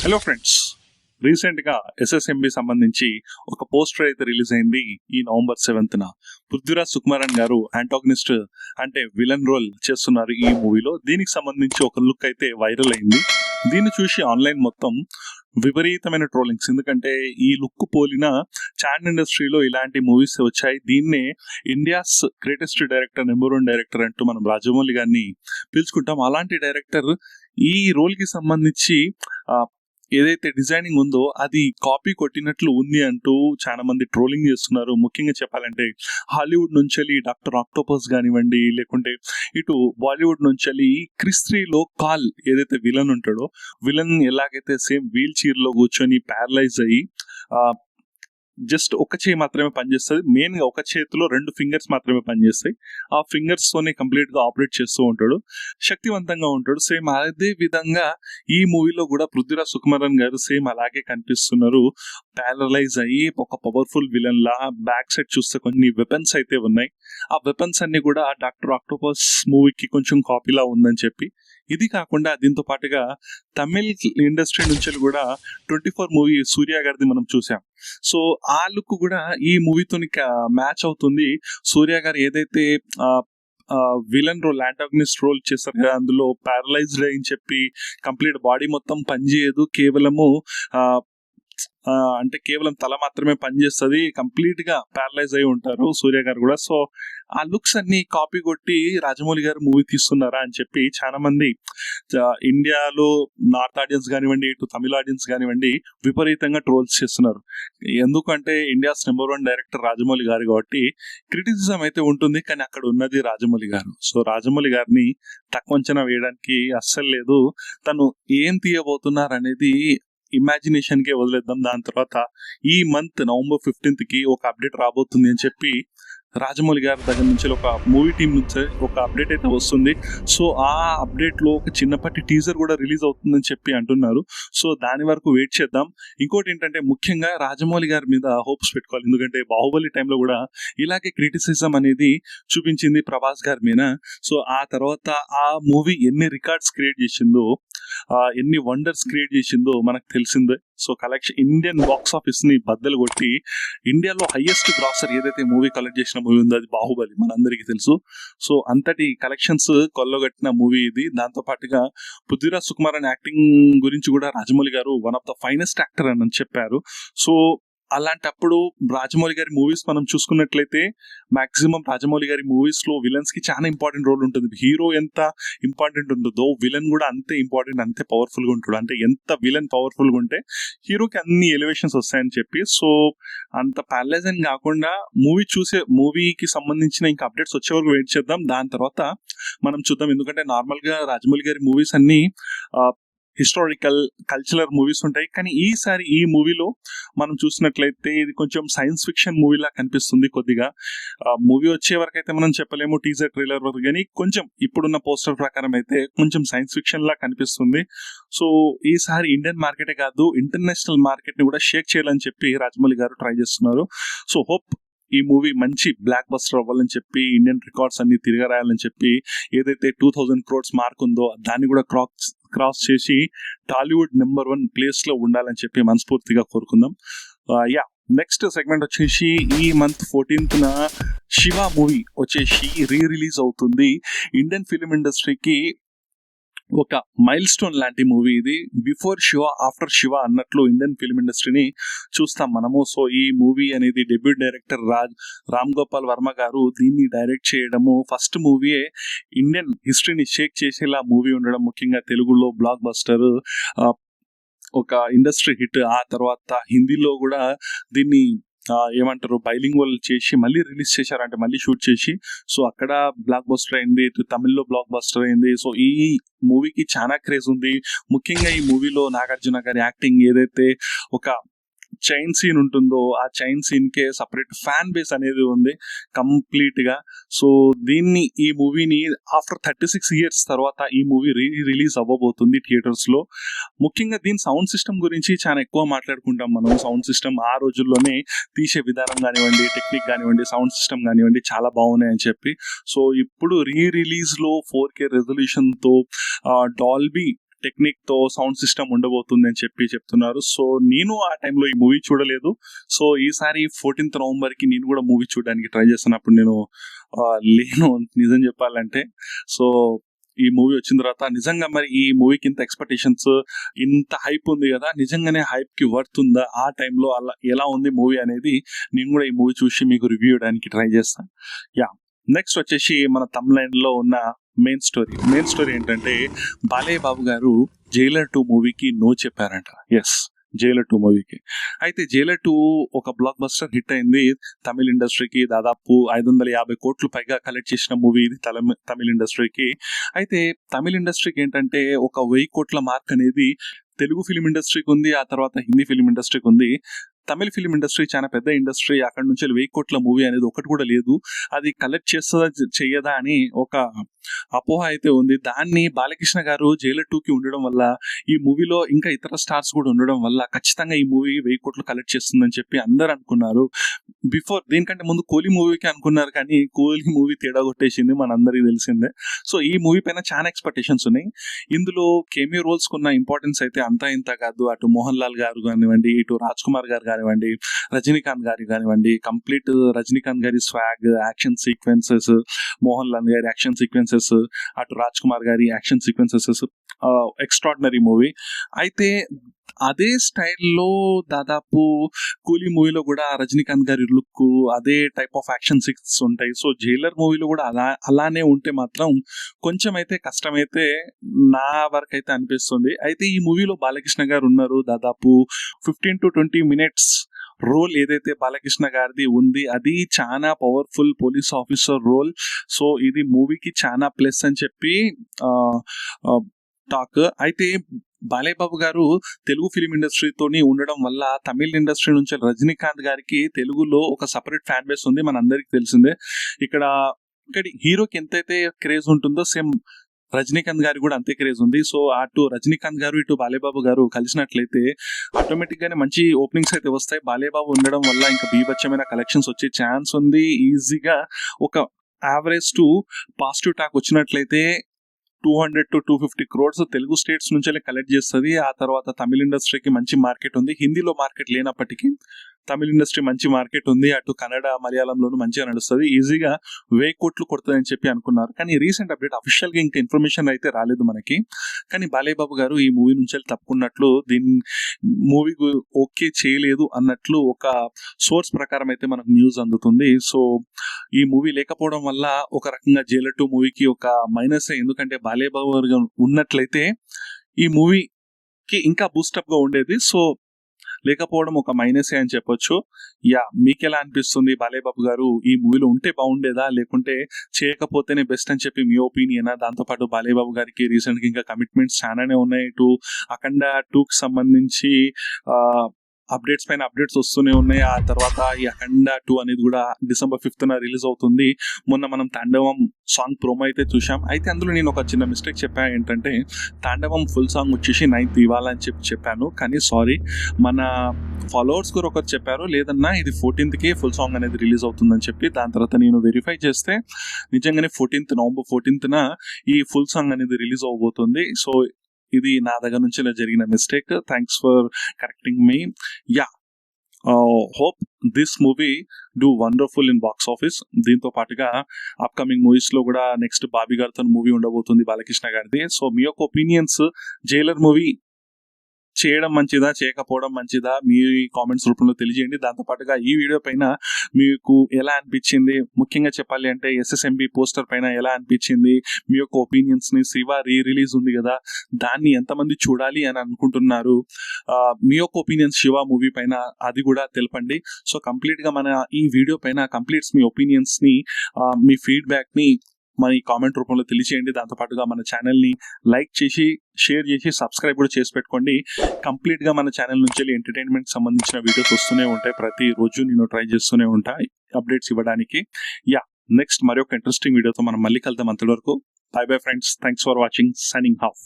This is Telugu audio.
హలో ఫ్రెండ్స్, రీసెంట్గా ఎస్ఎస్ఎంబి సంబంధించి ఒక పోస్టర్ అయితే రిలీజ్ అయింది. ఈ నవంబర్ 7న పృథ్వీరాజ్ సుకుమారన్ గారు యాంటాగనిస్ట్ అంటే విలన్ రోల్ చేస్తున్నారు ఈ మూవీలో. దీనికి సంబంధించి ఒక లుక్ అయితే వైరల్ అయింది. దీన్ని చూసి ఆన్లైన్ మొత్తం విపరీతమైన ట్రోలింగ్స్. ఎందుకంటే ఈ లుక్ పోలిన చాన్ ఇండస్ట్రీలో ఇలాంటి మూవీస్ వచ్చాయి. దీన్నే India's greatest director, number 1 director అంటూ మనం రాజమౌళి గారిని పిలుచుకుంటాం. అలాంటి డైరెక్టర్ ఈ రోల్ కి సంబంధించి ఏదైతే డిజైనింగ్ ఉందో అది కాపీ కొట్టినట్లు ఉంది అంటూ చాలా మంది ట్రోలింగ్ చేస్తున్నారు. ముఖ్యంగా చెప్పాలంటే హాలీవుడ్ నుంచి డాక్టర్ ఆక్టోపస్ కానివ్వండి, లేకుంటే ఇటు బాలీవుడ్ నుంచి క్రిస్ 3లో కాల్ ఏదైతే విలన్ ఉంటాడో, విలన్ ఎలాగైతే సేమ్ వీల్ చైర్ లో కూర్చొని ప్యారలైజ్ అయ్యి జస్ట్ ఒక చేయి మాత్రమే పనిచేస్తుంది. మెయిన్ గా ఒక చేతిలో 2 ఫింగర్స్ మాత్రమే పనిచేస్తాయి. ఆ ఫింగర్స్ తోనే కంప్లీట్ గా ఆపరేట్ చేస్తూ ఉంటాడు, శక్తివంతంగా ఉంటాడు. సేమ్ అదే విధంగా ఈ మూవీలో కూడా పృథ్వీరాజ్ సుకుమారన్ గారు సేమ్ అలాగే కనిపిస్తున్నారు. ప్యారలైజ్ అయ్యి ఒక పవర్ఫుల్ విలన్ లా. బ్యాక్ సైడ్ చూస్తే కొన్ని వెపన్స్ అయితే ఉన్నాయి. ఆ వెపన్స్ అన్ని కూడా డాక్టర్ ఆక్టోపస్ మూవీకి కొంచెం కాపీలా ఉందని చెప్పి, ఇది కాకుండా దీంతో పాటుగా తమిళ్ ఇండస్ట్రీ నుంచి కూడా 24 మూవీ సూర్య గారిది మనం చూసాం. సో ఆ లుక్ కూడా ఈ మూవీతో మ్యాచ్ అవుతుంది. సూర్య గారు ఏదైతే విలన్ రోల్, యాంటాగనిస్ట్ రోల్ చేస్తారు కదా, అందులో ప్యారలైజ్డ్ అని చెప్పి కంప్లీట్ బాడీ మొత్తం పనిచేయదు, కేవలము అంటే కేవలం తల మాత్రమే పనిచేస్తుంది. కంప్లీట్ గా ప్యారలైజ్ అయి ఉంటారు సూర్య గారు కూడా. సో ఆ లుక్స్ అన్ని కాపీ కొట్టి రాజమౌళి గారు మూవీ తీస్తున్నారా అని చెప్పి చాలా మంది ఇండియాలో నార్త్ ఆడియన్స్ కానివ్వండి, ఇటు తమిళ ఆడియన్స్ కానివ్వండి విపరీతంగా ట్రోల్స్ చేస్తున్నారు. ఎందుకంటే ఇండియాస్ నెంబర్ 1 డైరెక్టర్ రాజమౌళి గారు కాబట్టి క్రిటిసిజం అయితే ఉంటుంది, కానీ అక్కడ ఉన్నది రాజమౌళి గారు. సో రాజమౌళి గారిని తక్కువ అంచనా వేయడానికి అస్సలు లేదు. తను ఏం తీయబోతున్నారు అనేది ఇమాజినేషన్ కే వదిలేద్దాం. దాని తర్వాత ఈ మంత్ నవంబర్ 15th ఒక అప్డేట్ రాబోతుంది అని చెప్పి రాజమౌళి గారి దగ్గర నుంచి ఒక మూవీ టీం నుంచి ఒక అప్డేట్ అయితే వస్తుంది. సో ఆ అప్డేట్ లో ఒక చిన్నపాటి టీజర్ కూడా రిలీజ్ అవుతుందని చెప్పి అంటున్నారు. సో దాని వరకు వెయిట్ చేద్దాం. ఇంకోటి ఏంటంటే ముఖ్యంగా రాజమౌళి గారి మీద హోప్స్ పెట్టుకోవాలి. ఎందుకంటే బాహుబలి టైంలో కూడా ఇలాగే క్రిటిసిజం అనేది చూపించింది ప్రభాస్ గారి మీద. సో ఆ తర్వాత ఆ మూవీ ఎన్ని రికార్డ్స్ క్రియేట్ చేసిందో, ఎన్ని వండర్స్ క్రియేట్ చేసిందో మనకు తెలిసిందే. So collection Indian box office ని బద్దలు కొట్టి ఇండియాలో హైయెస్ట్ గ్రాసర్ ఏదైతే మూవీ కలెక్ట్ చేసిన మూవీ ఉందో అది బాహుబలి, మనందరికీ తెలుసు. సో అంతటి కలెక్షన్స్ కొల్లగొట్టిన మూవీ ఇది. దాంతో పాటుగా పృథ్వీరాజ్ సుకుమారన్ యాక్టింగ్ గురించి కూడా రాజమౌళి గారు one of the finest actor అని చెప్పారు. సో అలాంటప్పుడు రాజమౌళి గారి మూవీస్ మనం చూసుకున్నట్లయితే మాక్సిమం రాజమౌళి గారి మూవీస్ లో విలన్స్ కి చాలా ఇంపార్టెంట్ రోల్ ఉంటుంది. హీరో ఎంత ఇంపార్టెంట్ ఉంటుందో విలన్ కూడా అంతే ఇంపార్టెంట్, అంతే పవర్ఫుల్ గా ఉంటాడు. అంటే ఎంత విలన్ పవర్ఫుల్ గా ఉంటే హీరోకి అన్ని ఎలివేషన్స్ వస్తాయని చెప్పి. సో అంత ప్యారలైజ్ అని కాకుండా మూవీకి సంబంధించిన ఇంకా అప్డేట్స్ వచ్చే వరకు వెయిట్ చేద్దాం. దాని తర్వాత మనం చూద్దాం. ఎందుకంటే నార్మల్ గా రాజమౌళి గారి మూవీస్ అన్ని హిస్టారికల్, కల్చరల్ మూవీస్ ఉంటాయి. కానీ ఈసారి ఈ మూవీలో మనం చూసినట్లయితే ఇది కొంచెం సైన్స్ ఫిక్షన్ మూవీలా కనిపిస్తుంది. కొద్దిగా మూవీ వచ్చే వరకు అయితే మనం చెప్పలేము, టీజర్ ట్రైలర్ వరకు, కానీ కొంచెం ఇప్పుడున్న పోస్టర్ ప్రకారం అయితే కొంచెం సైన్స్ ఫిక్షన్ లా కనిపిస్తుంది. సో ఈసారి ఇండియన్ మార్కెటే కాదు, ఇంటర్నేషనల్ మార్కెట్ ని కూడా షేక్ చేయాలని చెప్పి రాజమౌళి గారు ట్రై చేస్తున్నారు. సో హోప్ ఈ మూవీ మంచి బ్లాక్ బస్టర్ అవ్వాలని చెప్పి, ఇండియన్ రికార్డ్స్ అన్ని తిరగరాయాలని చెప్పి, ఏదైతే 2000 crores మార్క్ ఉందో దాన్ని కూడా క్రాస్ చేసి టాలీవుడ్ నెంబర్ 1 ప్లేస్ లో ఉండాలని చెప్పి మనస్ఫూర్తిగా కోరుకుందాం. నెక్స్ట్ సెగ్మెంట్ వచ్చేసి ఈ మంత్ 14th శివ మూవీ వచ్చేసి రిలీజ్ అవుతుంది. ఇండియన్ ఫిలిం ఇండస్ట్రీకి ఒక మైల్ స్టోన్ లాంటి మూవీ ఇది. బిఫోర్ శివ ఆఫ్టర్ శివ అన్నట్లు ఇండియన్ ఫిల్మ్ ఇండస్ట్రీని చూస్తాం మనము. సో ఈ మూవీ అనేది డెబ్యూట్ డైరెక్టర్ రామ్ గోపాల్ వర్మ గారు దీన్ని డైరెక్ట్ చేయడము, ఫస్ట్ మూవీయే ఇండియన్ హిస్టరీని షేక్ చేసేలా మూవీ ఉండడం, ముఖ్యంగా తెలుగులో బ్లాక్ బస్టర్, ఒక ఇండస్ట్రీ హిట్. ఆ తర్వాత హిందీలో కూడా దీన్ని ఏమంటారు బైలింగ్వల్ చేసి మళ్ళీ రిలీజ్ చేశారంటే మళ్ళీ షూట్ చేసి. సో అక్కడ బ్లాక్ బస్టర్ అయింది, తమిళ్లో బ్లాక్ బస్టర్ అయింది. సో ఈ మూవీకి చాలా క్రేజ్ ఉంది. ముఖ్యంగా ఈ మూవీలో నాగార్జున గారి యాక్టింగ్, ఏదైతే ఒక చైన్ సీన్ ఉంటుందో ఆ చైన్ సీన్ కే సపరేట్ ఫ్యాన్ బేస్ అనేది ఉంది కంప్లీట్ గా. సో ఈ మూవీని ఆఫ్టర్ 36 years తర్వాత ఈ మూవీ రిలీజ్ అవ్వబోతుంది థియేటర్స్ లో. ముఖ్యంగా దీని సౌండ్ సిస్టమ్ గురించి చాలా ఎక్కువ మాట్లాడుకుంటాం మనం. సౌండ్ సిస్టమ్ ఆ రోజుల్లోనే తీసే విధానం కానివ్వండి, టెక్నిక్ కానివ్వండి, సౌండ్ సిస్టమ్ కానివ్వండి చాలా బాగున్నాయని చెప్పి. సో ఇప్పుడు రిలీజ్ లో 4K రెజల్యూషన్ తో డాల్బీ టెక్నిక్ తో సౌండ్ సిస్టమ్ ఉండబోతుంది అని చెప్పి చెప్తున్నారు. సో నేను ఆ టైంలో ఈ మూవీ చూడలేదు. సో ఈసారి 14th నవంబర్ కి నేను కూడా మూవీ చూడడానికి ట్రై చేస్తున్నప్పుడు నేను లేను నిజం చెప్పాలంటే. సో ఈ మూవీ వచ్చిన తర్వాత నిజంగా మరి ఈ మూవీకి ఇంత ఎక్స్పెక్టేషన్స్, ఇంత హైప్ ఉంది కదా, నిజంగానే హైప్ కి వర్త్ ఉందా, ఆ టైంలో అలా ఎలా ఉంది మూవీ అనేది నేను కూడా ఈ మూవీ చూసి మీకు రివ్యూ ఇవ్వడానికి ట్రై చేస్తాను. యా, నెక్స్ట్ వచ్చేసి మన తమిళనాడు లో ఉన్న మెయిన్ స్టోరీ ఏంటంటే బాలయ్య బాబు గారు జైలర్ 2 మూవీకి నో చెప్పారంట. ఎస్, జైలర్ 2 మూవీకి. అయితే జైలర్ 2 ఒక బ్లాక్ బస్టర్ హిట్ అయింది. తమిళ ఇండస్ట్రీకి దాదాపు 550 కోట్లు పైగా కలెక్ట్ చేసిన మూవీ ఇది తమిళ ఇండస్ట్రీకి. అయితే తమిళ ఇండస్ట్రీకి ఏంటంటే ఒక 1000 కోట్ల మార్క్ అనేది తెలుగు ఫిలిం ఇండస్ట్రీకి ఉంది, ఆ తర్వాత హిందీ ఫిలిం ఇండస్ట్రీకి ఉంది. తమిళ ఫిలిం ఇండస్ట్రీ చాలా పెద్ద ఇండస్ట్రీ. అక్కడ నుంచి 1000 కోట్ల మూవీ అనేది ఒకటి కూడా లేదు. అది కలెక్ట్ చేస్తుందా చెయ్యదా అని ఒక అపోహ అయితే ఉంది. దాన్ని బాలకృష్ణ గారు జైలర్ 2కి ఉండడం వల్ల, ఈ మూవీలో ఇంకా ఇతర స్టార్స్ కూడా ఉండడం వల్ల ఖచ్చితంగా ఈ మూవీ 1000 కోట్లు కలెక్ట్ చేస్తుందని చెప్పి అందరు అనుకున్నారు. దీనికంటే ముందు కోహ్లీ మూవీకి అనుకున్నారు, కానీ కోహ్లీ మూవీ తేడా కొట్టేసింది, మనందరికీ తెలిసిందే. సో ఈ మూవీ పైన చాలా ఎక్స్పెక్టేషన్స్ ఉన్నాయి. ఇందులో కెమియో రోల్స్ కున్న ఇంపార్టెన్స్ అయితే అంతా ఇంత కాదు. అటు మోహన్ లాల్ గారు కానివ్వండి, ఇటు రాజ్ కుమార్ గారు కానివ్వండి, రజనీకాంత్ గారి కానివ్వండి, కంప్లీట్ రజనీకాంత్ గారి swag, action sequences, Mohan Lal గారి యాక్షన్ సీక్వెన్సెస్, అటు రాజ్ కుమార్ గారి యాక్షన్ సీక్వెన్సెస్, ఎక్స్ట్రాడినరీ మూవీ. అయితే అదే స్టైల్లో దాదాపు కూలీ మూవీలో కూడా రజనీకాంత్ గారి లుక్, అదే టైప్ ఆఫ్ యాక్షన్ సీన్స్ ఉంటాయి. సో జైలర్ మూవీలో కూడా అలానే ఉంటే మాత్రం కొంచెం అయితే కష్టమైతే నా వరకు అయితే అనిపిస్తుంది. అయితే ఈ మూవీలో బాలకృష్ణ గారు ఉన్నారు. దాదాపు 15 to 20 minutes రోల్ ఏదైతే బాలకృష్ణ గారిది ఉంది, అది చాలా powerful police officer role. So ఇది మూవీకి చాలా ప్లస్ అని చెప్పి టాక్. అయితే బాలయ్య బాబు గారు తెలుగు ఫిలిం ఇండస్ట్రీతోని ఉండడం వల్ల తమిళ ఇండస్ట్రీ నుంచి రజనీకాంత్ గారికి తెలుగులో ఒక సపరేట్ ఫ్యాన్ బేస్ ఉంది, మన అందరికి తెలిసిందే. ఇక్కడ హీరోకి ఎంతైతే క్రేజ్ ఉంటుందో సేమ్ రజనీకాంత్ గారికి కూడా అంతే క్రేజ్ ఉంది. సో అటు రజనీకాంత్ గారు ఇటు బాలయ్య బాబు గారు కలిసినట్లయితే ఆటోమేటిక్ గానే మంచి ఓపెనింగ్స్ అయితే వస్తాయి. బాలయ్య బాబు ఉండడం వల్ల ఇంకా బీభత్సమైన కలెక్షన్స్ వచ్చే ఛాన్స్ ఉంది. ఈజీగా ఒక యావరేజ్ టు పాజిటివ్ టాక్ వచ్చినట్లయితే 200 to 250 crores తెలుగు స్టేట్స్ నుంచే కలెక్ట్ చేస్తుంది. ఆ తర్వాత తమిళ ఇండస్ట్రీకి మంచి మార్కెట్ ఉంది. హిందీలో మార్కెట్ లేనప్పటికీ తమిళ ఇండస్ట్రీ మంచి మార్కెట్ ఉంది. అటు కన్నడ, మలయాళంలోనూ మంచిగా నడుస్తుంది. ఈజీగా 1000 కోట్లు కొడుతుందని చెప్పి అనుకున్నారు. కానీ రీసెంట్ అప్డేట్ అఫీషియల్ గా ఇంకా ఇన్ఫర్మేషన్ అయితే రాలేదు మనకి. కానీ బాలయ్య బాబు గారు ఈ మూవీ నుంచి తప్పుకున్నట్లు, దీని మూవీ ఓకే చేయలేదు అన్నట్లు ఒక సోర్స్ ప్రకారం అయితే మనకు న్యూస్ అందుతుంది. సో ఈ మూవీ లేకపోవడం వల్ల ఒక రకంగా జైలర్ 2 మూవీకి ఒక మైనస్. ఎందుకంటే బాలయ్య బాబు గారు ఉన్నట్లయితే ఈ మూవీకి ఇంకా బూస్టప్ గా ఉండేది. సో లేకపోవడం ఒక మైనసే అని చెప్పొచ్చు. యా, మీకు ఎలా అనిపిస్తుంది? బాలయ్య బాబు గారు ఈ మూవీలో ఉంటే బాగుండేదా, లేకుంటే చేయకపోతేనే బెస్ట్ అని చెప్పి మీ ఒపీనియనా? దాంతోపాటు బాలయ్య బాబు గారికి రీసెంట్ గా ఇంకా కమిట్మెంట్స్ చాలానే ఉన్నాయి. ఇటు అఖండ 2కి సంబంధించి అప్డేట్స్ పైన అప్డేట్స్ వస్తూనే ఉన్నాయి. ఆ తర్వాత ఈ అఖండ 2 అనేది కూడా December 5th రిలీజ్ అవుతుంది. మొన్న మనం తాండవం సాంగ్ ప్రోమో అయితే చూసాం. అయితే అందులో నేను ఒక చిన్న మిస్టేక్ చెప్పాను. ఏంటంటే తాండవం ఫుల్ సాంగ్ వచ్చేసి 9th ఇవ్వాలని చెప్పాను, కానీ సారీ, మన ఫాలోవర్స్ కూడా ఒకరు చెప్పారు లేదన్నా ఇది 14th ఫుల్ సాంగ్ అనేది రిలీజ్ అవుతుందని చెప్పి. దాని తర్వాత నేను వెరిఫై చేస్తే నిజంగానే November 14th ఈ ఫుల్ సాంగ్ అనేది రిలీజ్ అవబోతుంది. సో ఇది నా దగ్గర నుంచి జరిగిన mistake. Thanks for correcting me. Yeah, hope this movie do wonderful in box office. దీంతో పాటుగా అప్కమింగ్ మూవీస్ లో కూడా నెక్స్ట్ బాబీ గారితో మూవీ ఉండబోతుంది, బాలకృష్ణ గారిది. సో మీ యొక్క ఒపీనియన్స్, జైలర్ మూవీ చేయడం మంచిదా, చేయకపోవడం మంచిదా, మీ కామెంట్స్ రూపంలో తెలియజేయండి. దాంతోపాటుగా ఈ వీడియో పైన మీకు ఎలా అనిపించింది, ముఖ్యంగా చెప్పాలి అంటే SSMB పోస్టర్ పైన ఎలా అనిపించింది, మీ యొక్క ఒపీనియన్స్ ని. శివ రిలీజ్ ఉంది కదా, దాన్ని ఎంతమంది చూడాలి అని అనుకుంటున్నారు, మీ యొక్క ఒపీనియన్స్ శివ మూవీ పైన అది కూడా తెలపండి. సో కంప్లీట్ గా మన ఈ వీడియో పైన కంప్లీట్స్ మీ ఒపీనియన్స్ ని, మీ ఫీడ్బ్యాక్ ని మన ఈ కామెంట్ రూపంలో తెలియచేయండి. దాంతోపాటుగా మన ఛానల్ని లైక్ చేసి, షేర్ చేసి, సబ్స్క్రైబ్ కూడా చేసి పెట్టుకోండి. కంప్లీట్గా మన ఛానల్ నుంచి ఎంటర్టైన్మెంట్ సంబంధించిన వీడియోస్ వస్తూనే ఉంటాయి. ప్రతిరోజు నేను ట్రై చేస్తూనే ఉంటాయి అప్డేట్స్ ఇవ్వడానికి. యా, నెక్స్ట్ మరి ఒక ఇంట్రెస్టింగ్ వీడియోతో మనం మళ్ళీ కలుద్దాం. అంతవరకు by bye friends. Thanks for watching. Signing off.